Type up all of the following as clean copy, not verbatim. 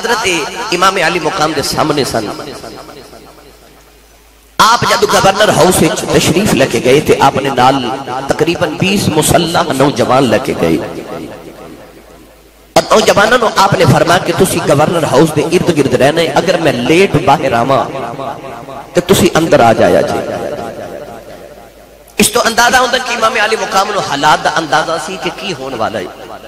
حضرت امام علی مقام دے سامنے سن. آپ جب گورنر ہاؤس تشریف لے کے گئے تھے آپ نے نال تقریباً 20 مسلح نوجوان لے کے گئے اور نوجوانوں آپ نے فرمایا کہ تسی گورنر ہاؤس دے ارد گرد رہنا ہے, اگر میں لیٹ باہر آواں تو تسی اندر آ جایا جی. اس تو اندازہ ہوتا کہ امام علی مقام نو حالات دا اندازہ سی کہ کی ہون والا ہے.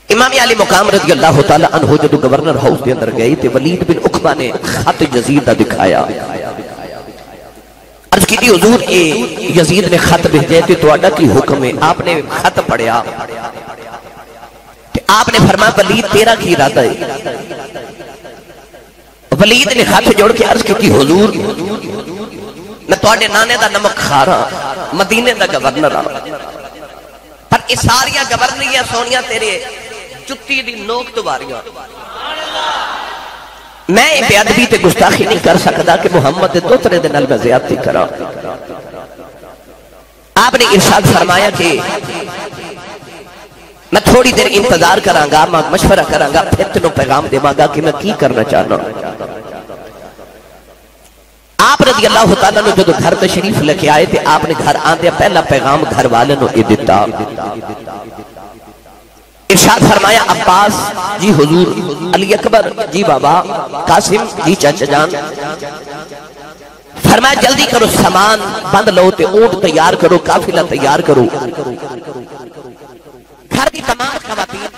امام علی مقام رضی اللہ تعالیٰ عنہ جدو گورنر ہاؤس دے اندر گئے تھے ولید بن عقبہ نے خط یزید دا دکھایا. عرض کی تھی حضور یزید نے خط بھیجے تھے تو اڈا کی حکم ہے. آپ نے خط پڑھیا, آپ نے فرمایا ولید تیرا کی ارادہ ہے. ولید نے خط جوڑ کے عرض کی تھی حضور میں تواڈے نانے دا نمک کھا رہا, مدینے دا گورنر رہا, پر اس ساریاں گورنریاں سونیاں تیرے جتی دی نوک تواریاں, میں بے ادبی تے گستاخی نہیں کر سکتا کہ محمد دوترے دے نال میں زیادتی کرا. آپ نے ارشاد فرمایا کہ میں تھوڑی دیر انتظار کراں گا, میں مشورہ کراں گا, پھر تینوں پیغام دیواں گا کہ میں کی کرنا چاہنا. آپ رضی اللہ تعالیٰ نے جو گھر تشریف لے کے آئے تھے آپ نے گھر آندے پہلا پیغام گھر والے نو یہ دیتا. ارشاد فرمایا عباس جی حضور, علی اکبر جی بابا, قاسم جی چاچا جان. فرمایا جلدی کرو سامان بند لو تے اونٹ تیار کرو, قافلہ تیار کرو. گھر کی تمام خواتین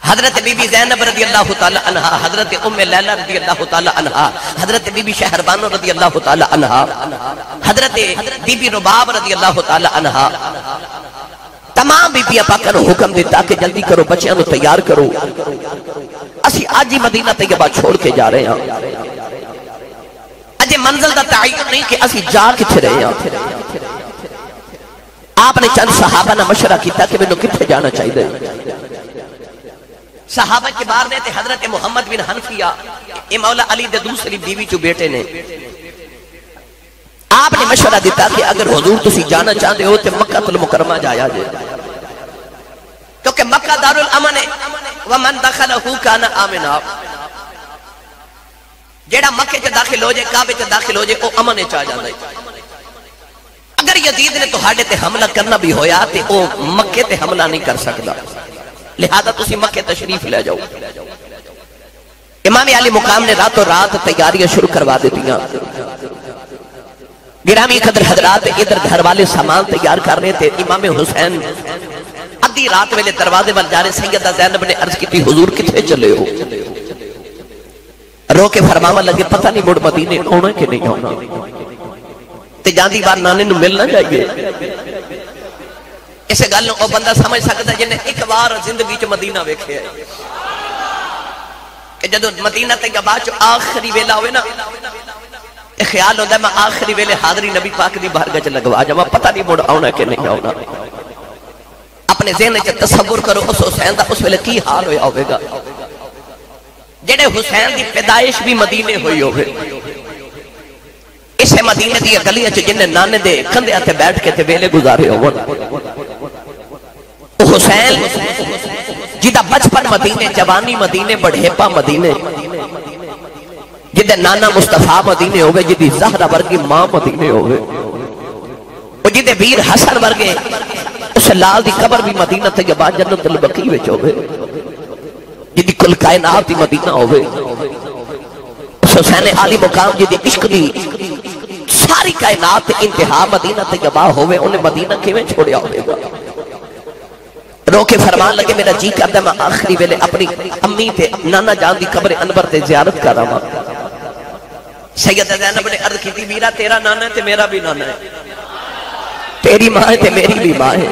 حضرت بی بی زینب رضی اللہ تعالی عنہ, حضرت ام لیلہ رضی اللہ تعالی عنہ, حضرت بی بی شہربانو رضی اللہ تعالی عنہ, حضرت بی بی رباب رضی اللہ تعالی عنہ, تمام بی بی پاکاں نو حکم دیتا کہ جلدی کرو بچیاں نو تیار کرو, اسی آج ہی مدینہ طیبہ چھوڑ کے جا رہے ہیں. اجے منزل دا تعین نہیں کہ اسی جا کتھے رہے ہیں. آپ نے چند صحابہ نے مشورہ کیتا کہ میں نو کتھے جانا چاہیے. صحابہ کے بار نے تھے حضرت محمد بن حنفیہ, یہ مولا علی دے دوسری بیوی جو بیٹے نے. آپ نے مشورہ دیتا کہ اگر حضور تسی جانا چاہتے ہو تو مکہ المکرمہ جایا جائے, کیونکہ مکہ دار الامن ہے, ومن دخلہ کان آمنا. جیڑا مکہ چ داخل ہو جائے, کعبے چ داخل ہو جائے, وہ امن چ آ جاندا ہے. اگر یزید نے تہاڈے تے حملہ کرنا بھی ہویا تے او مکے تے حملہ نہیں کر سکدا, لہذا تسی مکے تشریف لے جاؤ. امام علی مقام نے راتوں رات تیاریاں شروع کروا دیتیاں. گرامی قدر حضرات ادھر گھر والے سامان تیار کر رہے تھے. امام حسین ادھی رات ویلے دروازے وال جا رہے. سیدہ زینب نے عرض کی تھی حضور کتنے چلے ہو؟ رو کے فرماوا لگے پتہ نہیں مڑ مدینے آنا کہ نہیں آنا, تے جاندی بار نانے نو ملنا چاہیے. اسے گل او بندہ سمجھ سکتا ہے جنہیں ایک بار زندگی چ مدینہ ویکھیا ہے کہ جدو مدینہ طیبہ چ آخری ویلا ہوئے نا, خیال ہوتا ہے میں آخری ویلے حاضری نبی پاک دی بارگاہ چ لگوا جاواں, پتہ نہیں مڑ آنا کہ نہیں آنا. اپنے ذہن چ تصور کرو اس حسین دا اس ویلے کی حال ہویا ہوئے گا جڑے حسین دی پیدائش بھی مدینے ہوئی ہوئے. اسے مدینے دی گلیاں چ جن نانے دے کندھیاں تے بیٹھ کے تے ویلے گزارے ہون. حسین جدا بچپن مدینے, جوانی مدینے, بڑھیپا مدینے, جدے نانا مصطفیٰ مدینے ہوئے, جدی زہرہ ورگی ماں مدینے ہوئے, اور جدے ویر حسن ورگے اس لال دی قبر بھی مدینہ طیبہ جنت البقیع وچ ہوئے, جدی کل کائنات دی مدینہ ہوئے. اس حسین علی مقام جدی عشق دی ساری کائنات انتہا مدینہ طیبہ ہوئے, انہیں مدینہ کیویں چھوڑیا ہوئے گا. رو کے فرمان لگے میرا جی کرتا میں آخری ویلے اپنی امی تے نانا جان دی قبر انور تے زیارت کر رہا. سیدہ زینب نے عرض کی تھی میرا تیرا نانا ہے تے میرا بھی نانا ہے, تیری ماں ہے تے میری بھی ماں ہے,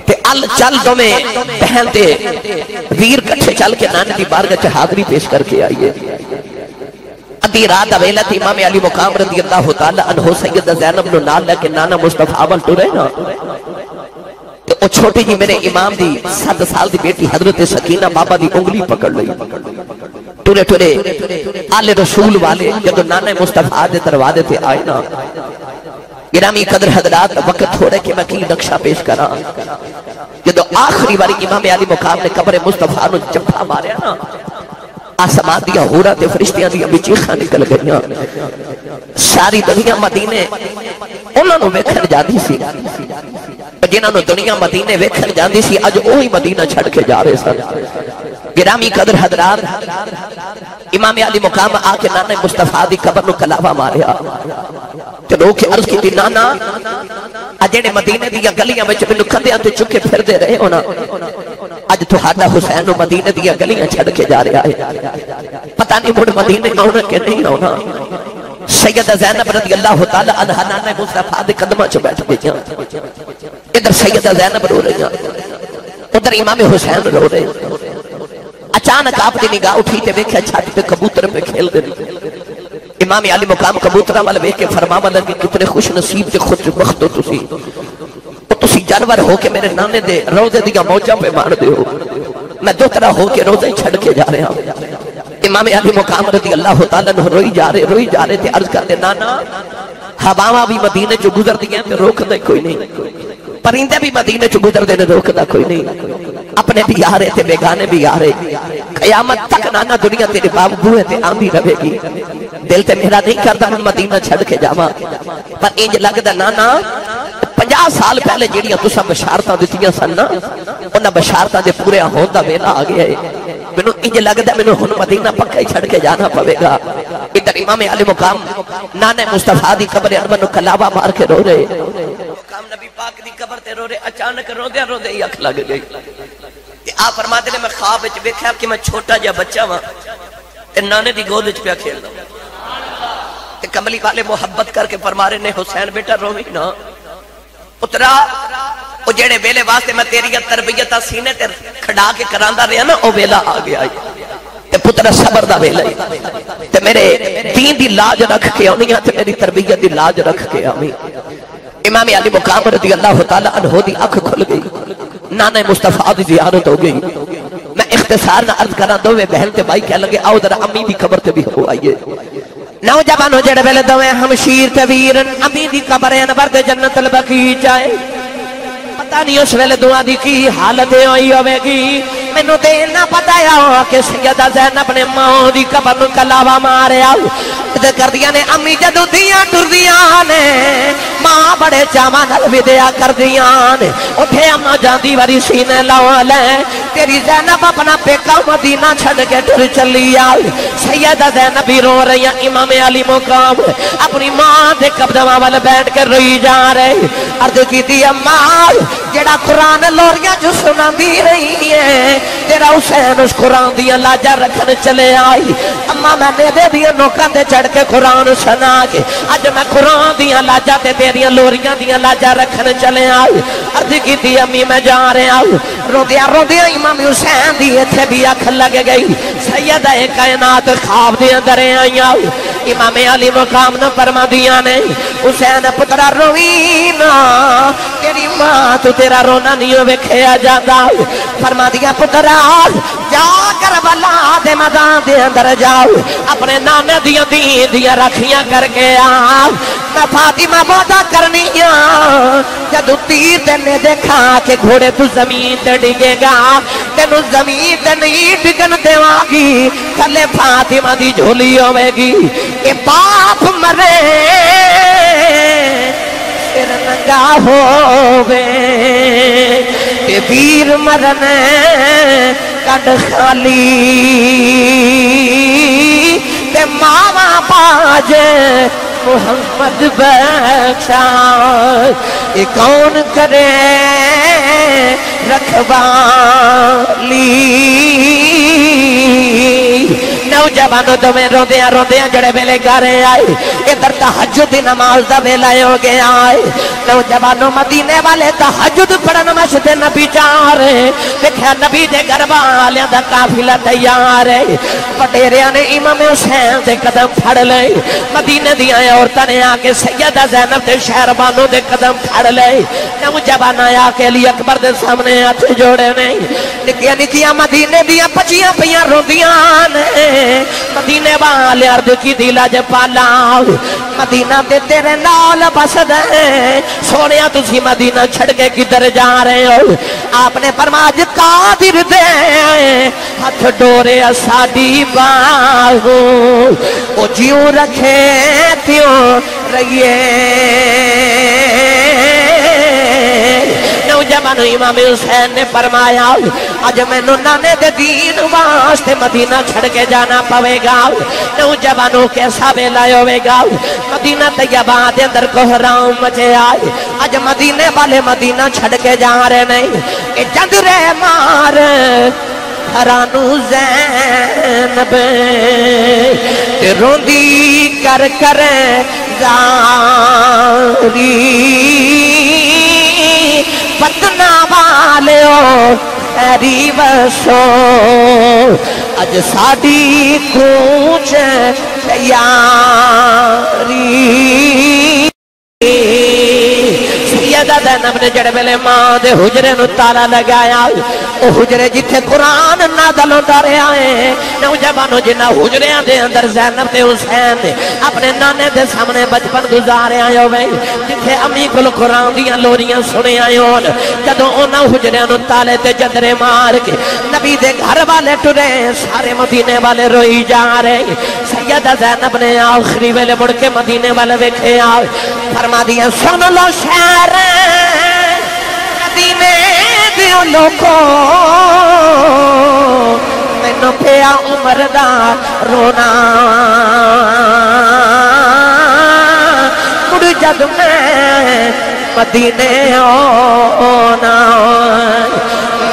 تے ال چل دو میں بہن تے ویر کٹھے چل کے نانے دی بارگاہ چ حاضری پیش کر کے آئیے. ادھی رات ویلا تے امام علی مقام رضی اللہ تعالی عنہ سیدہ زینب نو نال لے کے نانا مصطفیٰ ول ٹرے نا, تو او چھوٹی جی میرے امام دی 7 سال دی بیٹی حضرت سکینہ بابا دی انگلی پکڑ لئی. ٹرے ٹرے آل رسول والے جب نانا مصطفیٰ دے دروازے تے آئے نا, گرامی قدر حضرات وقت تھوڑے کہ میں کی نقشہ پیش کراں. جدو آخری باری امام علی مقام نے قبر مصطفیٰ نو جبھا ماریا نا، آسمان دیا ہورا تے فرشتیاں دیا بچیخاں نکل گئیاں، ساری دنیا مدینے انہوں نے ویکھن جاندی سی، جنہوں نے دنیا مدینے ویکھن جاندی سی اج وہی مدینہ چھڑ کے جا رہے سن۔ گرامی قدر حضرات، امام علی مقام آ کے نانا مصطفیٰ دی قبر نو کلاوہ ماریا، تو لوگ کے عرض کی تھی نانا اجڑے مدینے دیا گلیاں میں مینوں کندیاں تے چکے پھر دے رہے ہونا، اج تہاڈا حسین مدینے دیا گلیاں چھڑ کے جا رہا ہے، پتہ نہیں مڑ مدینے آنا کہ نہیں آنا۔ سیدہ زینب رضی اللہ تعالی عنہ نانا مصطفیٰ دے قدماں چ بیٹھ گئی، ادھر سیدہ زینب رو رہی ہیں، ادھر امام حسین رو رہے۔ اچانک آپ کی نگاہ اٹھی تے ویکھیا چھت پہ کبوتر پہ کھیل دے رہے۔ امام علی مقام کبوتراں وال ویکھ کے فرماون لگے کتنے خوش نصیب تے خوش بخت ہو تسی جانور ہو کے میرے نانے دے روضے دیا موجاں پہ مار دے ہو، میں دو طرح ہو کے روضے چھڑ کے جا رہا ہوں۔ امام علی مقام رضی اللہ تعالیٰ عنہ روئی جا رہے تھے، عرض کرتے نانا ہواواں بھی مدینے چو گزر دیا تے روک دے کوئی نہیں، پرندے بھی مدینے چو گزر دے روک دا کوئی نہیں، اپنے بھی آ رہے تھے بیگانے بھی آ رہے، قیامت تک نانا دنیا تیرے باب بوئے تے آندھی رہے گی، دل تے میرا نہیں کرتا ہوں مدینہ چھڑ کے جاواں، پر انج لگدا نانا 50 سال پہلے جیڑیاں تساں بشارتاں دتیاں سن نا، انہاں بشارتاں دے پورے ہون دا ویلا آ گیا ہے، مینوں انج لگدا مینوں ہن مدینہ پکا ہی چھڑ کے جانا پوے گا۔ ادھر امام علی مقام نانے مصطفیٰ دی قبر اربن نو کلاوہ مار کے رو رہے، مقام نبی پاک دی قبر تے رو رہے، اچانک روندے ہی اکھ لگ گئی۔ آپ فرماتے نے میں خواب وچ ویکھیا کہ میں چھوٹا جا بچہ ہاں تے نانے دی گود وچ پیا کھیلدا، تے کملی والے محبت کر کے فرما رہے نے حسین بیٹا روویں نا پترا، او جڑے ویلے واسطے میں تیری تربیت سینے تے کھڑا کے کراندا رہیا نا او ویلا آ گیا تے پترا صبر دا ویلا تے میرے دین دی لاج رکھ کے آنی تے میری تربیت دی لاج رکھ کے آمی۔ امام علی مقام رضی اللہ تعالی عنہ دی اکھ کھل گئی، نانا مصطفیٰ دی زیارت ہو گئی۔ میں اختصار نہ عرض کراں دوویں بہن تے بھائی کہہ لگے آؤ ذرا امی دی قبر تے بھی ہو آئیے۔ نوجوانوں جڑے ویلے دوویں ہمشیر تے ویرن امی دی قبر انور دے جنت البقیع جائے، پتہ نہیں اس ویلے دعا دی کی حالت ہوئی ہوے گی، مینوں تے نہ پتہ ہے کہ سیدہ زینب نے ماں دی قبر نو کلاوہ ماریا، تے کردیاں نے امی جدوں دیاں ٹردیاں نے ماں بڑے چاواں نال ودیا کردیاں نے، اٹھے اما جاندی واری سینے لا لے تیری زینب اپنا پیکا مدینہ چھڑ کے ٹر چلی آئی۔ سیدہ زینب بھی رو رہی ہیں، امام علی مقام اپنی ماں دے قدماں وال بیٹھ کے روئی جا رہے، عرض کیتی اماں جڑا قرآن لوریاں جو سناندی رہی ہے تیرا حسین اس قرآن دیا لاجا رکھن چلے آئی، اما میں نے دے دیا نوکاں دے چڑھ کے قرآن سنا کے اج میں قرآن دیا لاجا تے تیریاں لوریاں دیا لاجا رکھن چلے آئی۔ عرض کیتی امی میں جا رہا ہوں، روندیا امام حسین دی ایتھے بھی اکھ لگ گئی، سیدہ کائنات خواب دے اندر آئیاں، امام علی مقام نہ فرما دیا نے حسین پترا روئی نا تیری ماں تو تیرا رونا نہیں ویکھیا جاتا، فرما دیا پترا جا کربلا دے میدان دے اندر جاؤ اپنے نانے دیاں دین دیاں رکھیاں کر کے آ، میں فاطمہ مودا کرنی جدو تیر تینے دیکھا کہ گھوڑے تو زمین تے ڈگے گا تینو زمین تے نہیں ڈگن دیواں گی، تھلے فاطمہ دی جھولی ہوے گی، اے باپ مرے پھر ننگا ہووے تے ویر مرنے کڈ خالی تے ماواں باجے محمد بخشا، یہ کون کرے رکھوالی۔ نوجوانوں تمہیں روندیاں جڑے ویلے گھرے آئے، ادھر تہجد دی نماز دا ویلا ہو گیا ہے، نوجوانوں مدینے والے تہجد پڑھن مسجد نبی جا رہے، دیکھا نبی دے گھر والیاں دا قافلہ تیار ہے، وڈیریاں نے امام حسین دے قدم پھڑ لے، مدینے دی عورتاں نے آ کے سیدہ زینب تے شہربانوں دے قدم پھڑ لے، نوجوان آیا کے علی اکبر دے سامنے ہاتھ جوڑے نے، نکیاں نکیاں مدینے دیاں بچیاں پیاں روندیاں نے، مدینے والے عرض کی دی لاجپالا مدینہ تے تیرے نال بس دے سونیا تسی مدینہ چھڑ کے کدھر جا رہے ہو آپ نے فرمایا قادر دے ہاتھ ڈورے ساڈی باہو او جیوں رکھے تیوں رہیے نوجوان امام حسین نے فرمایا آج میں نانے دے دین واسطے مدینہ چھڑ کے جانا پوے گا نوجوانوں کیسا ویلا ہوئے گا مدینہ طیبہ دے اندر کوہرام مچے آئے آج مدینے والے مدینہ چھڑ کے جا رہے نہیں اے جند رہ مار حرانو زینب تے روندی کر کر زاری پتنا والے ہو ایری بسو اج ساڑی کونچ تیاری سیدہ زینب نے جڑے ویلے ماں دے حجرے نو تالا لگایا او حجرے جتھے قرآن نازل ہوندا رہیا ہے نوجوانوں جنہ حجریاں دے اندر زینب تے حسین نے اپنے نانے دے سامنے بچپن گزارے آئے ہوئے جتھے امی کل قرآن دیاں لوریاں سنے آئے ہون جدوں انہاں حجریاں نو تالے تے جدرے مار کے نبی دے گھر والے ٹرے سارے مدینے والے روئی جا رہے سیدہ زینب نے آخری ویلے مڑ کے مدینے والے ویکھے آئے فرما دیا سن لو شہر مدینے دیو لوگو مینوں پیا عمر دا رونا مڑ جد میں مدینے آنا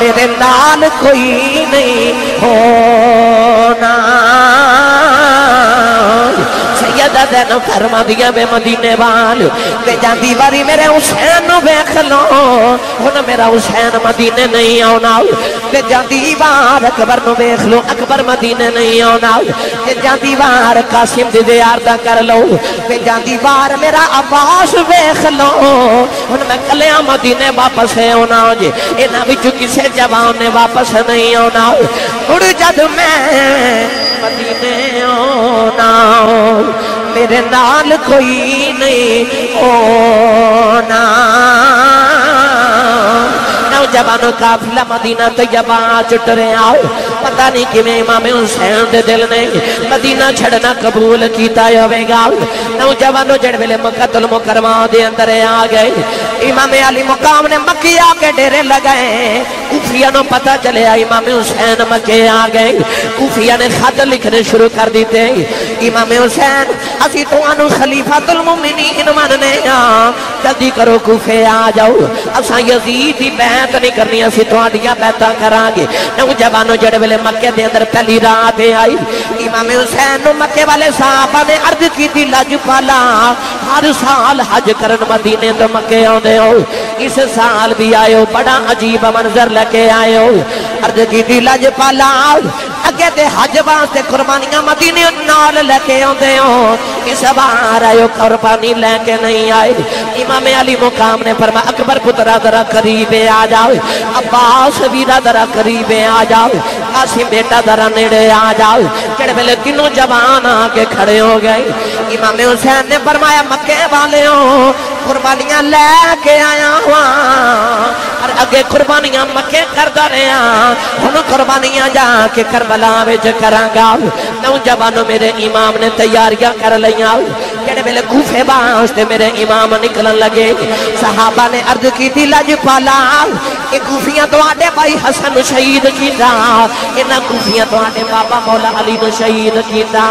میرے نال کوئی نہیں ہونا سیدہ زینب فرما دیا بے مدینے والے بے جاندی باری میرے حسین نو بیکھ لو ہن میرا حسین مدینے نہیں آنا بے جاندی بار اکبر نو بیکھ لو اکبر مدینے نہیں آنا بے جاندی بار قاسم دی زیارت کر لو بے جاندی بار میرا عباس بیکھ لو ہن میں کلیاں مدینے واپس آنا جی انہاں وچوں کسے جوان نے واپس نہیں آنا مڑ جد میں مدینے آنا میرے نال کوئی نہیں ہونا نوجوانوں قافلہ مدینہ طیبہ چٹ رہے آؤ پتہ نہیں کیویں امام حسین دے دل نے مدینہ چھڑنا قبول کیتا ہوئے گا نوجوانوں جڑ ویلے مکہ المکرمہ دے اندر آ گئے امام علی مقام نے مکی آ کے ڈیرے لگائے کوفیہ نو پتہ چلے امام حسین مکے آ گئے کوفیہ نے خط لکھنے شروع کر دیتے امام حسین اسی تو انو خلیفۃ المومنین مننے جلدی کرو کوفے آ جاؤ اساں یزید دی بیعت نہیں کرنی اسی تہاڈیاں بیعتاں کران گے نوجوانوں جڑے ویلے مکے دے اندر پہلی رات آئی امام حسین نو مکے والے صحابہ نے عرض کیتی لاجپالا ہر سال حج کرن مدینے تو مکے آندے ہو اس سال بھی آئے ہو بڑا عجیب منظر لے کے آئے ہو عرض کیتی لاجپالا اگے تے حج واسطے قربانیاں مدینے نال لے کے آندے ہو اس بار آئے ہو قربانی لے کے نہیں آئے امام علی مقام نے فرمایا اکبر پترا ذرا قریب آ جاؤ عباس ویرا ذرا قریب آ جاؤ قاسم بیٹا ذرا نیڑے آ جاؤ جڑے ویلے تینوں جوان آ کے کھڑے ہو گئے امام حسین نے فرمایا مکے والے ہو قربانیاں لے کے آیا ہوا اور اگے قربانیاں مکے کردا رہیا ہن قربانیاں جا کے کربلا وچ کراں گا نوجوانوں میرے امام نے تیاریاں کر لیاں جڑے ویلے کوفے واسطے میرے امام نکلن لگے صحابہ نے عرض کیتی لاجپالا اے کوفیاں تواڈے بھائی حسن شہید کیتا انہاں کوفیاں تواڈے بابا مولا علی نو شہید کیتا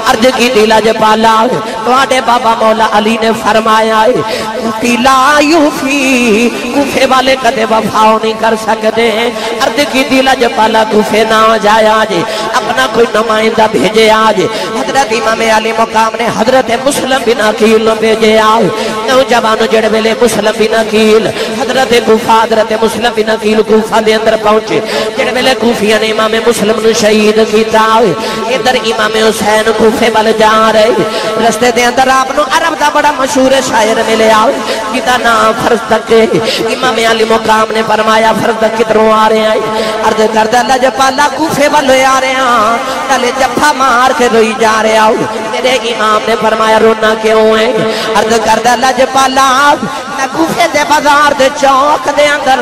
عرض کیتی لاجپالا تواڈے بابا مولا علی نے فرمایا لا یوفی کوفے والے کدے وفا نہیں کر سکتے عرض کیتی لاجپالا کوفے نہ جایا جے اپنا کوئی نمائندہ بھیجے آج حضرت امام علی مقام نے حضرت مسلم بن عقیل نو بھیجے آؤ نوجوانوں جڑے ویلے مسلم بن عقیل حضرت کوفہ حضرت مسلم بن عقیل کوفہ دے اندر پہنچے جڑے ویلے کوفیاں نے امام مسلم نو شہید کیتا ادھر امام حسین کوفے وال جا رہے رستے دے اندر آپ نو عرب دا بڑا مشہور شاعر ملیا جدا نام فرزدق امام علی مقام نے فرمایا فرزدق کدھروں آ رہے ہیں عرض کردا اللہ جپالا کوفے والوں آ رہے ہیں تلے جفا مار کے روئی جا رہے ہو میرے امام نے فرمایا رونا کیوں ہے عرض کردا اللہ جپالا میں کوفے دے بازار دے چوک دے اندر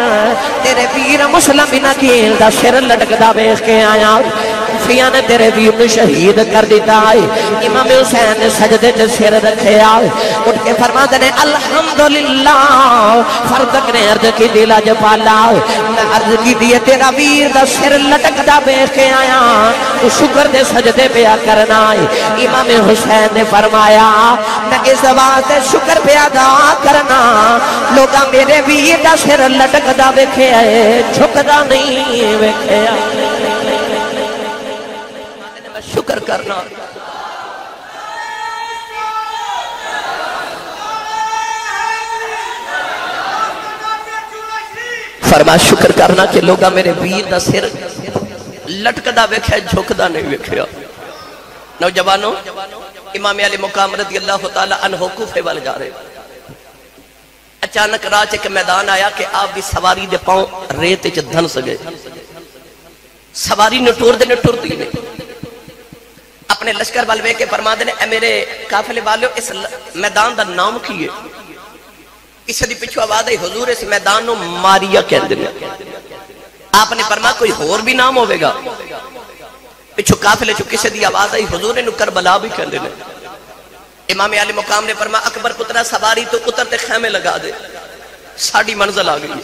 تیرے ویر مسلم بن عقیل دا سر لٹکدا ویکھ کے آیا کوفیاں نے تیرے ویر نو شہید کر دیتا ہے امام حسین نے سجدے تے سر رکھیا اٹھ کے فرماتے نے الحمدللہ فرزدق نے عرض کی دل جپالا میں عرض کی دی تیرا ویر دا سر لٹکدا ویکھ کے آیا تو شکر دے سجدے پیا کرنا ہے امام حسین نے فرمایا میں اس واسطے شکر پیا ادا کرنا لوگا میرے ویر دا سر لٹکدا ویکھیا ہے جھکدا نہیں ویکھیا شکر کرنا فرما شکر کرنا کہ لوگا میرے ویر دا سر لٹکدا ویکھیا جھکدا نہیں ویکھیا نوجوانوں امام علی مقام رضی اللہ تعالی عنہ کوفے وال جا رہے اچانک راہ چ ایک میدان آیا کہ آپ دی سواری دے پاؤں ریت وچ دھنس گئے سواری نٹور دے نٹور دی نے اپنے لشکر وال ویکھ کے فرماندے نے اے میرے قافلے والو اس میدان دا نام کی ہے کسی دی پچھو آواز آئی حضور اس میدان نو ماریا کہندے نے آپ نے فرمایا کوئی ہور بھی نام ہوئے گا پچھو قافلے چو کسی دی آواز آئی حضور نے کربلا بھی کہندے نے امام علی مقام نے فرمایا اکبر پترا سواری تو اترتے خیمے لگا دے ساڑی منزل آ گئی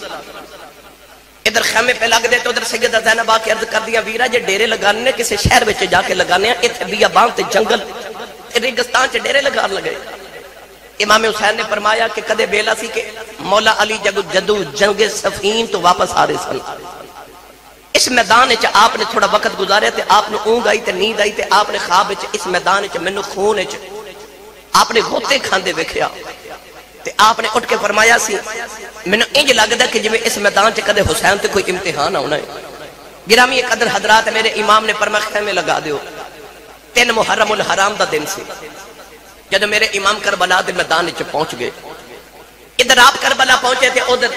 ادھر خیمے پہ لگ دے تو ادھر سیدہ زینب آ کے عرض کر دیا ویرا جے ڈیرے لگانے کسی شہر بچے جا کے لگانے ہیں اتھے بیا بانتے جنگل ریگستان چے ڈیرے لگا لگے امام حسین نے فرمایا کہ کدے بیلا سی کہ مولا علی جدو جنگ صفین تو واپس آ رہے سن اس میدان چ آپ نے تھوڑا وقت گزارے تے آپ نے اونگ آئی تے نیند آئی تے آپ نے خواب چ اس میدان چ منو خون چ آپ نے غوطے کھاندے ویکھیا تے آپ نے اٹھ کے فرمایا سی میں نے انج لگدا کہ جویں اس میدان چ کدے حسین تے کوئی امتحان ہونا ہے گرامی قدر حضرات میرے امام نے فرمایا خیمے لگا دیو 3 محرم الحرام دا دن سی جب میرے امام کربلا دے میدان وچ پہنچ گئے ادھر آپ کربلا پہنچے تھے ادھر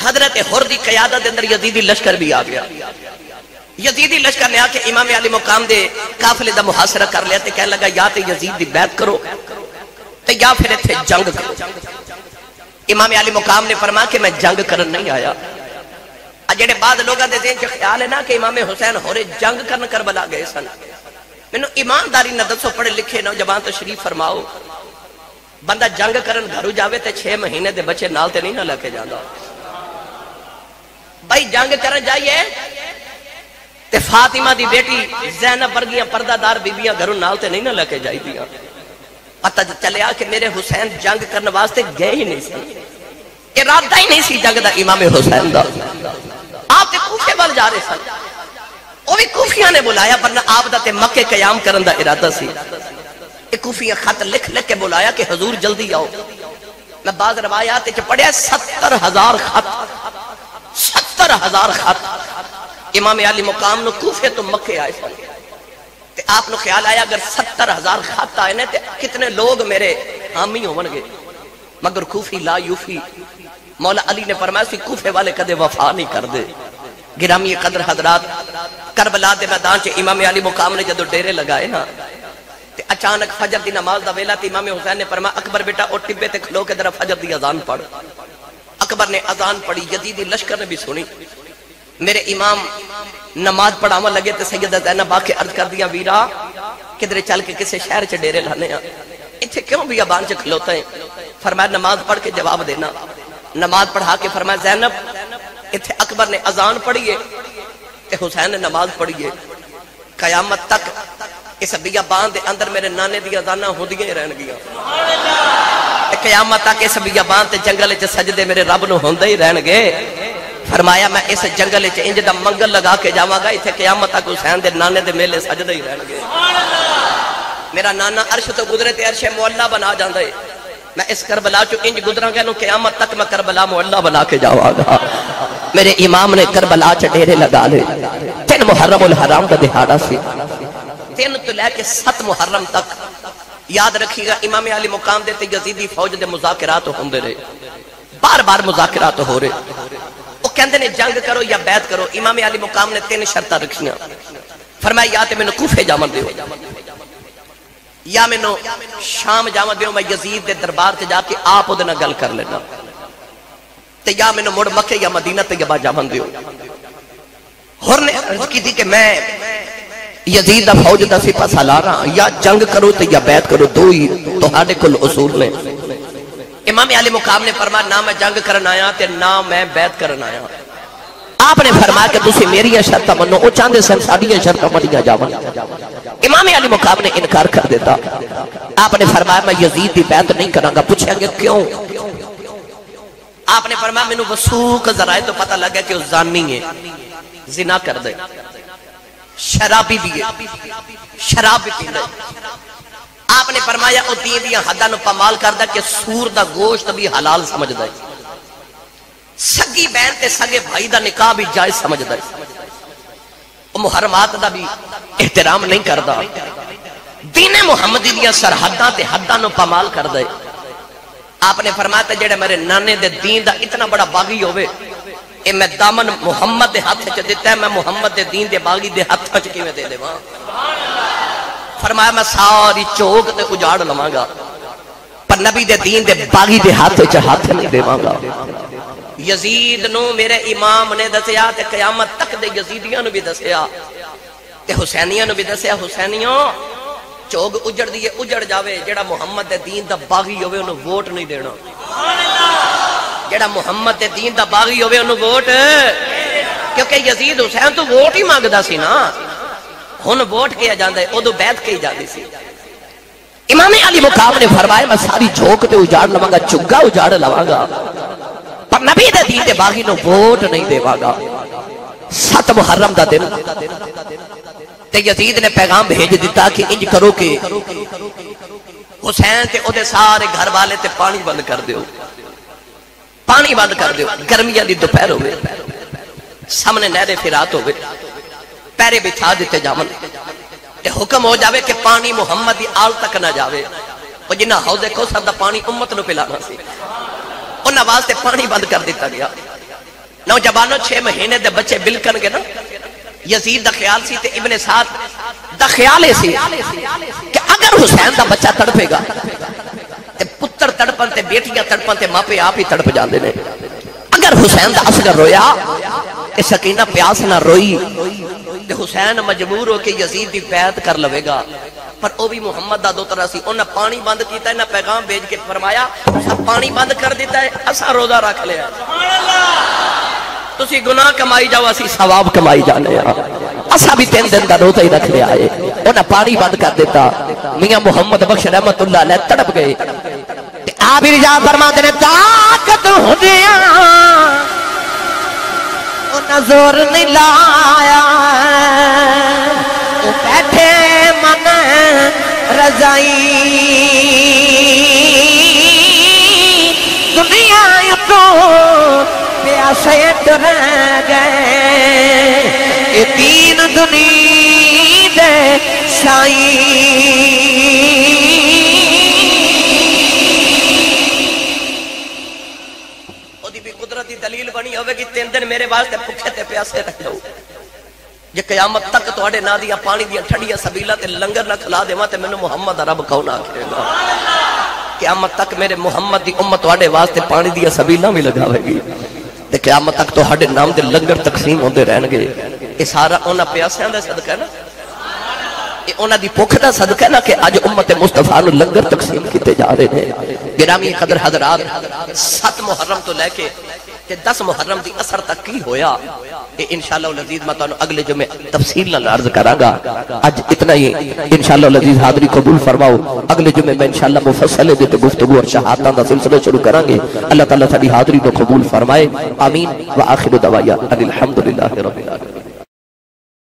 حضرت حر دی قیادت دے اندر یزیدی لشکر بھی آ گیا یزیدی لشکر نے آ کے امام علی مقام دے قافلے دا محاصرہ کر لیا تے کہنے لگا یا تے یزید دی بیعت کرو تے یا پھر ایتھے جنگ کرو امام علی مقام نے فرمایا کہ میں جنگ کرن نہیں آیا جڑے بعد لوگاں دے ذہن چ خیال ہے نا کہ امام حسین ہورے جنگ کرن کربلا گئے سن مینوں ایمانداری نہ دسو پڑھے لکھے نوجوان تشریف فرماؤ بندہ جنگ کرن گھرو جاوے تے 6 مہینے دے بچے نال تے نہیں نہ لے کے جاندا بھائی جنگ کرن جائیے تے فاطمہ دی بیٹی زینب ورگیاں پردہ دار بیبیاں گھروں نال تے نہیں نہ لے کے جائی دیاں پتہ چلیا کہ میرے حسین جنگ کرنے واسطے گئے ہی نہیں سی ارادہ ہی نہیں سی جنگ دا امام حسین دا آپ تے کوفے وال جا رہے سن وہ بھی کوفیاں نے بلایا ورنہ آپ دا تے مکے قیام کرن دا ارادہ سی ایک کوفیاں خط لکھ لکھ کے بلایا کہ حضور جلدی آؤ میں بعض روایات وچ پڑھیا 70,000 خط 70,000 خط امام علی مقام نو کوفے تو مکے آئے سن تے آپ نو خیال آیا اگر 70,000 خط آئے نے تے کتنے لوگ میرے حامی ہون گے مگر کوفی لا یوفی مولا علی نے فرمایا سی کوفے والے کدے وفا نہیں کر دے گرامی قدر حضرات کربلا دے میدان چ امام علی مقام نے جدو ڈیرے لگائے نا تے اچانک فجر دی نماز دا ویلا تے امام حسین نے فرمایا اکبر بیٹا اٹھ ٹبے تے کھلو کے ذرا فجر دی اذان پڑھ اکبر نے اذان پڑھی یزیدی لشکر نے بھی سنی میرے امام نماز پڑھاوا لگے تے سیدہ زینب آ کے عرض کر دیا ویرا کدھر چل کے کسی شہر چ ڈیرے لانے ہیں اتھے کیوں بھی ابان چ کھلوتا ہے فرمایا نماز پڑھ کے جواب دینا نماز پڑھا کے فرمایا زینب اتھے اکبر نے اذان پڑھیے تے حسین نے نماز پڑھیے قیامت تک اس بیابان دے اندر میرے نانے دی اذاناں ہوندیاں رہن گیاں قیامت تک اس بیابان تے جنگل وچ سجدے میرے رب نو ہوندے ہی رہن گے فرمایا میں اس جنگل وچ انج دا منگل لگا کے جاواں گا ایتھے قیامت تک حسین دے نانے دے میلے سجدے ہی رہن گے میرا نانا عرش تو گزرے تے عرش مولا بنا جاندا ہے میں اس کربلا چو انج گزراں گا قیامت تک میں کربلا معلّہ بنا کے جاواں گا۔ میرے امام نے کربلا چ ڈیرے لگا لے 3 محرم الحرام کا دہاڑا سی 3 تو لے کے 7 محرم تک یاد رکھیے گا امام علی مقام دے تے یزیدی فوج دے مذاکرات ہوندے رہے، بار بار مذاکرات ہو رہے، وہ کہندے نے جنگ کرو یا بیعت کرو۔ امام علی مقام نے 3 شرطاں رکھیاں، فرمایا یا تے مینوں کوفے جاون دیو، یا مینوں شام جاون دیو، میں یزید دے دربار تے جا کے آپ اودے نال گل کر لینا، تے یا مینوں مڑ مکے یا مدینہ تے جاون دیو۔ ہور نے عرض کی تھی کہ میں یزید دا فوج دا سپاہ سالار ہاں، یا جنگ کرو تے یا بیعت کرو، دو ہی تہاڈے کول اصول نے۔ امام علی مقام نے فرمایا نہ میں جنگ کرن آیا تے نہ میں بیعت کرن آیا۔ آپ نے فرمایا کہ تسی میری شرطاں منو، او چاہندے سن ساڈیاں شرطاں منیاں جاون۔ امام علی مقام نے انکار کر دیتا۔ آپ نے فرمایا میں یزید دی بیعت نہیں کراں گا۔ پوچھیں گے کیوں؟ آپ نے فرمایا مینوں وثوق ذرائع تو پتہ لگا کہ وہ زانی ہے، زنا کر دے، شرابی بھی ہے، شراب بھی پیندا ہے۔ آپ نے فرمایا او دین دیاں حداں نو پامال کردا کہ سور دا گوشت بھی حلال سمجھدا ہے، سگی بہن تے سگے بھائی دا نکاح بھی جائز سمجھدا ہے، او محرمات دا بھی احترام نہیں کردا، دین محمدی دیاں سرحداں تے حداں نو پامال کردا ہے۔ آپ نے فرمایا تے جڑے میرے نانے دے دین دا اتنا بڑا باغی ہوئے، اے میں دامن محمد دے ہاتھ چ دیتا ہے، میں محمد دے دین دے باغی دے ہاتھ چ کیویں دے دیواں؟ فرمایا میں ساری چوک تے اجاڑ لواں گا، پر نبی دے دین دے باغی دے ہاتھ چ ہاتھ نہیں دیواں گا۔ یزید نو میرے امام نے دسیا تے قیامت تک دے یزیدیاں نو بھی دسیا تے حسینیاں نو بھی دسیا، حسینیوں چوک اجڑ دیئے اجڑ جاوے، جڑا محمد دے دین دا باغی ہوئے انہوں ووٹ نہیں دینا، جڑا محمد دے دین دا باغی ہوئے انہوں ووٹ، کیونکہ یزید حسین تو ووٹ ہی مانگدا سی نا، ہن ووٹ کیا جاندا ہے، ادو بیعت کی جاندی سی۔ امام علی مقام نے فرمایا میں ساری جھوک تے اجاڑ لواں گا، چگا اجاڑ لواں گا، پر نبی دے دین دے باغی نو ووٹ نہیں دیواں گا۔ 7 محرم دا دن تے یزید نے پیغام بھیج دیتا کہ انج کرو کہ حسین تے او دے سارے گھر والے تے پانی بند کر دیو، پانی بند کر دیو، گرمیاں دی دوپہر ہوئے، سامنے نہر فرات ہوئے، پیرے بچھا دیتے جاون تے حکم ہو جاوے کہ پانی محمد دی آل تک نہ جاوے، وہ جنہ حوض کوثر دا پانی امت نو پلانا سی، انہاں واسطے پانی بند کر دیتا گیا۔ نوجوانوں 6 مہینے دے بچے بلکن گے نا، یزید دا خیال سی تے ابن سعد دا خیال سی کہ اگر حسین دا بچہ تڑپے گا تے پتر تڑپن تے بیٹیاں تڑپن تے ماپے آپ ہی تڑپ جاندے نے، اگر حسین دا اصغر رویا تے سکینہ پیاس نہ روئی تے حسین مجبور ہو کے یزید دی بیعت کر لوے گا، پر او بھی محمد دا دوترا سی، انہاں پانی بند کیتا ہے، انہاں پیغام بھیج کے فرمایا سب پانی بند کر دیتا ہے، اسا روزہ رکھ لیا، تسی گناہ کمائی جاؤ اسی ثواب کمائی جانے ہیں، اسا بھی 3 دن دا روزہ ہی رکھ لیا ہے، انہاں پانی بند کر دیتا۔ میاں محمد بخش رحمت اللہ علیہ تڑپ گئے، آپ ہی رجا فرماتے نے طاقت ہوندیاں انہاں زور نہیں لایا، وہ بیٹھے من رضائی، دنیا تو پیاسے رہ گئے، یہ 3 دنیا دے سائی، قدرتی دلیل بنی ہوئے کہ 3 دن میرے واسطے بھوکے تے پیاسے رہ جاؤ، جے قیامت تک تواڈے نا دیا پانی دیا ٹھڈیاں سبیلاں تے لنگر نہ کھلا دیواں تے مینوں محمد رب کون آکھے گا؟ قیامت تک میرے محمد دی امت تواڈے واسطے پانی دیا سبیلاں بھی لگاوے گی تے قیامت تک تواڈے نام دے لنگر تقسیم ہوندے رہن گے۔ یہ سارا انہاں پیاسیاں دا صدقہ ہے نا، یہ انہاں دی بھوک دا صدقہ ہے نا کہ اج امت مصطفیٰ نو لنگر تقسیم کیتے جا رہے ہیں۔ گرامی قدر حضرات، 7 محرم تو لے کے 10 محرم دی اثر تک کی ہویا، یہ انشاءاللہ العزیز میں تانوں اگلے جمعے تفصیل نال عرض کراں گا، اج اتنا ہی انشاءاللہ العزیز حاضری قبول فرماؤ، اگلے جمعے میں انشاءاللہ مفصل دے تے گفتگو اور شہادتاں دا سلسلہ شروع کراں گے۔ اللہ تعالیٰ ساری حاضری کو قبول فرمائے، آمین۔ وآخر دعوانا ان الحمدللہ رب العالمین۔